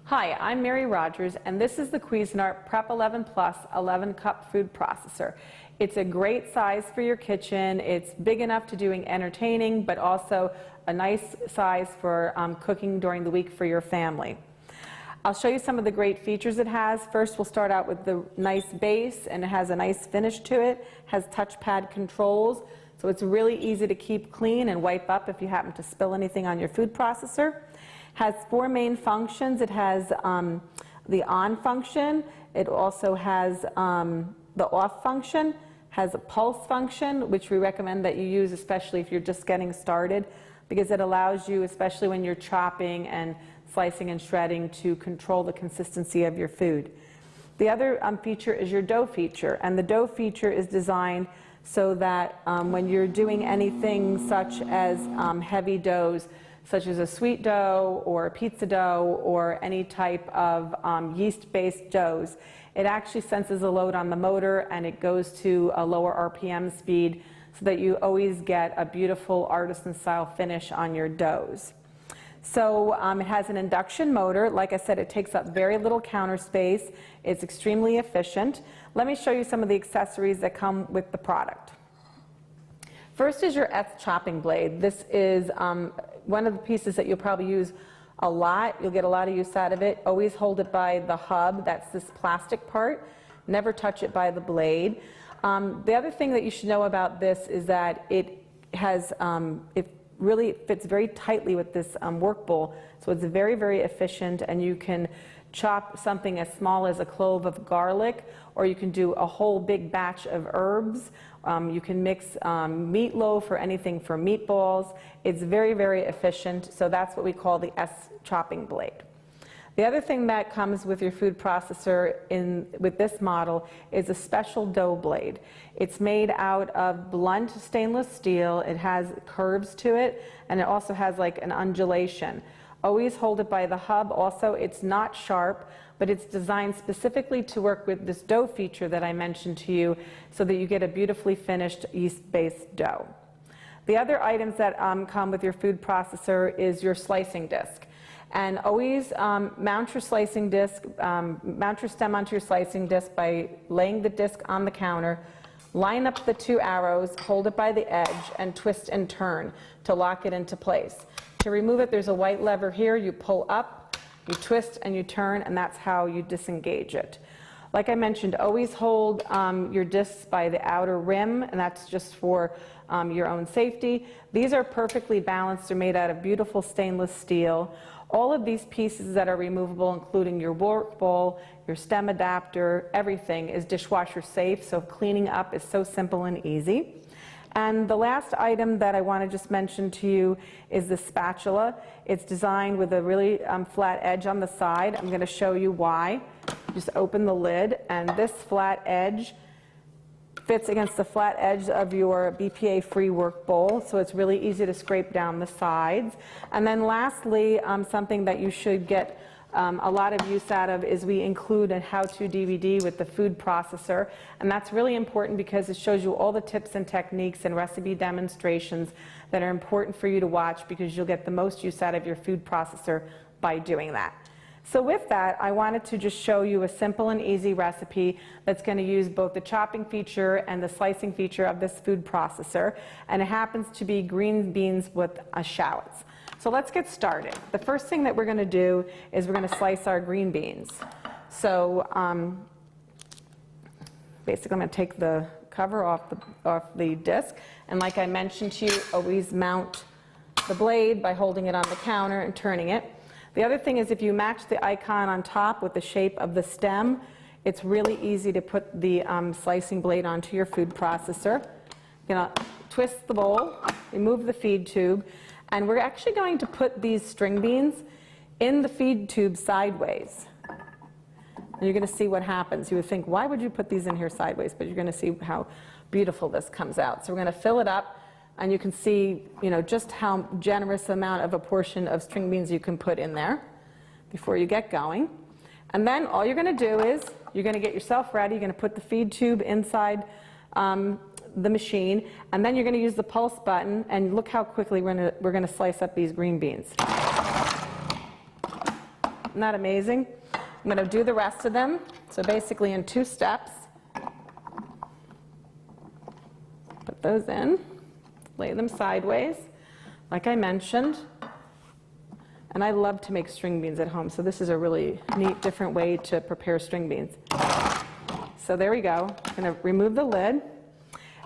Hi, I'm Mary Rogers, and this is the Cuisinart Prep 11 Plus 11-cup food processor. It's a great size for your kitchen. It's big enough to doing entertaining, but also a nice size for cooking during the week for your family. I'll show you some of the great features it has. First, we'll start out with the nice base, and it has a nice finish to it. It has touchpad controls, so it's really easy to keep clean and wipe up if you happen to spill anything on your food processor. Has 4 main functions. It has the on function. It also has the off function, has a pulse function, which we recommend that you use especially if you're just getting started, because it allows you, especially when you're chopping and slicing and shredding, to control the consistency of your food. The other feature is your dough feature, and the dough feature is designed so that when you're doing anything such as heavy doughs, such as a sweet dough or a pizza dough or any type of yeast-based doughs, it actually senses a load on the motor and it goes to a lower RPM speed so that you always get a beautiful artisan-style finish on your doughs. So it has an induction motor. Like I said, it takes up very little counter space. It's extremely efficient. Let me show you some of the accessories that come with the product. First is your chopping blade. This is one of the pieces that you'll probably use a lot. You'll get a lot of use out of it. Always hold it by the hub. That's this plastic part. Never touch it by the blade. The other thing that you should know about this is that it has, it really fits very tightly with this work bowl. So it's very, very efficient, and you can chop something as small as a clove of garlic, or you can do a whole big batch of herbs. You can mix meatloaf or anything for meatballs. It's very, very efficient, so that's what we call the chopping blade. The other thing that comes with your food processor with this model is a special dough blade. It's made out of blunt stainless steel. It has curves to it, and it also has like an undulation. Always hold it by the hub. Also, it's not sharp, but it's designed specifically to work with this dough feature that I mentioned to you so that you get a beautifully finished yeast-based dough. The other items that come with your food processor is your slicing disc. And always mount your slicing disc, mount your stem onto your slicing disc by laying the disc on the counter. Line up the 2 arrows, hold it by the edge, and twist and turn to lock it into place. To remove it, there's a white lever here. You pull up, you twist, and you turn, and that's how you disengage it. Like I mentioned, always hold your discs by the outer rim, and that's just for your own safety. These are perfectly balanced. They're made out of beautiful stainless steel. All of these pieces that are removable, including your work bowl, your stem adapter, everything is dishwasher safe, so cleaning up is so simple and easy. And the last item that I want to just mention to you is the spatula. It's designed with a really flat edge on the side. I'm going to show you why. Just open the lid, and this flat edge fits against the flat edge of your BPA-free work bowl, so it's really easy to scrape down the sides. And then lastly, something that you should get a lot of use out of is we include a how-to DVD with the food processor, and that's really important because it shows you all the tips and techniques and recipe demonstrations that are important for you to watch, because you'll get the most use out of your food processor by doing that. So with that, I wanted to just show you a simple and easy recipe that's going to use both the chopping feature and the slicing feature of this food processor, and it happens to be green beans with shallots. So let's get started. The first thing that we're going to do is we're going to slice our green beans. So basically I'm going to take the cover off the disc, and like I mentioned to you, always mount the blade by holding it on the counter and turning it. The other thing is, if you match the icon on top with the shape of the stem, it's really easy to put the slicing blade onto your food processor. You're going to twist the bowl, remove the feed tube, and we're actually going to put these string beans in the feed tube sideways. And you're going to see what happens. You would think, why would you put these in here sideways? But you're going to see how beautiful this comes out. So we're going to fill it up. And you can see, just how generous amount of a portion of string beans you can put in there before you get going. And then all you're going to do is you're going to get yourself ready. You're going to put the feed tube inside the machine, and then you're going to use the pulse button, and look how quickly we're going to slice up these green beans. that amazing? I'm going to do the rest of them. So basically in 2 steps. Put those in, lay them sideways, like I mentioned. And I love to make string beans at home, so this is a really neat, different way to prepare string beans. So there we go. I'm going to remove the lid.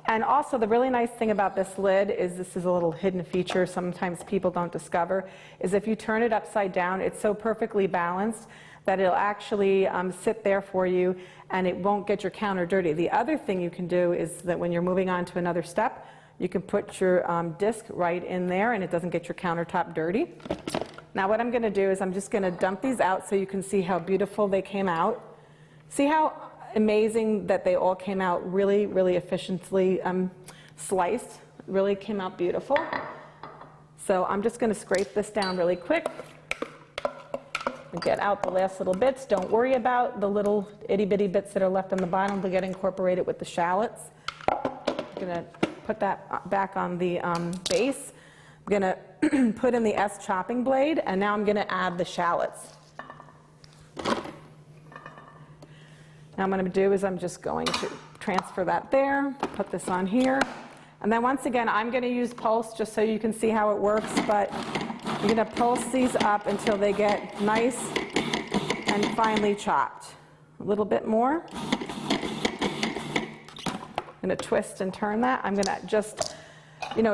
And also the really nice thing about this lid is this is a little hidden feature sometimes people don't discover, is if you turn it upside down, it's so perfectly balanced that it'll actually sit there for you and it won't get your counter dirty. The other thing you can do is that when you're moving on to another step, you can put your disc right in there and it doesn't get your countertop dirty. Now what I'm going to do is I'm just going to dump these out so you can see how beautiful they came out. See how amazing that they all came out really, really efficiently sliced. Really came out beautiful. So I'm just going to scrape this down really quick. Get out the last little bits. Don't worry about the little itty bitty bits that are left on the bottom. They'll get incorporated with the shallots. I'm going to put that back on the base. I'm going to put in the S chopping blade, and now I'm going to add the shallots. Now what I'm going to do is I'm just going to transfer that there, put this on here. And then once again, I'm going to use pulse just so you can see how it works, but you're going to pulse these up until they get nice and finely chopped. A little bit more. I'm going to twist and turn that. I'm going to just,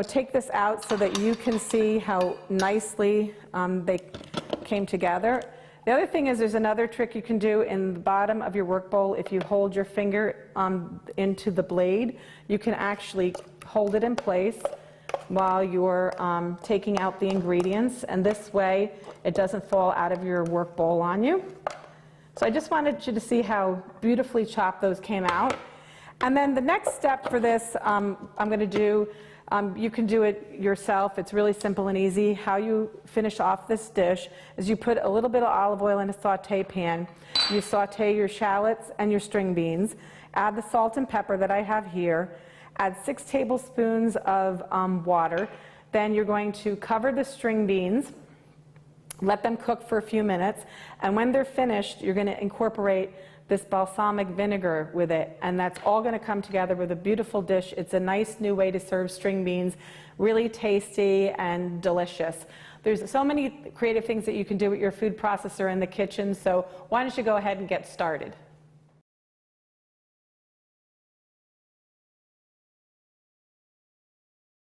take this out so that you can see how nicely they came together. The other thing is there's another trick you can do in the bottom of your work bowl. If you hold your finger into the blade, you can actually hold it in place while you're taking out the ingredients, and this way it doesn't fall out of your work bowl on you. So I just wanted you to see how beautifully chopped those came out. And then the next step for this, I'm going to do, you can do it yourself. It's really simple and easy. How you finish off this dish is you put a little bit of olive oil in a saute pan. You saute your shallots and your string beans. Add the salt and pepper that I have here. Add 6 tablespoons of water. Then you're going to cover the string beans. Let them cook for a few minutes. And when they're finished, you're going to incorporate this balsamic vinegar with it, and that's all going to come together with a beautiful dish. It's a nice new way to serve string beans, really tasty and delicious. There's so many creative things that you can do with your food processor in the kitchen, so why don't you go ahead and get started.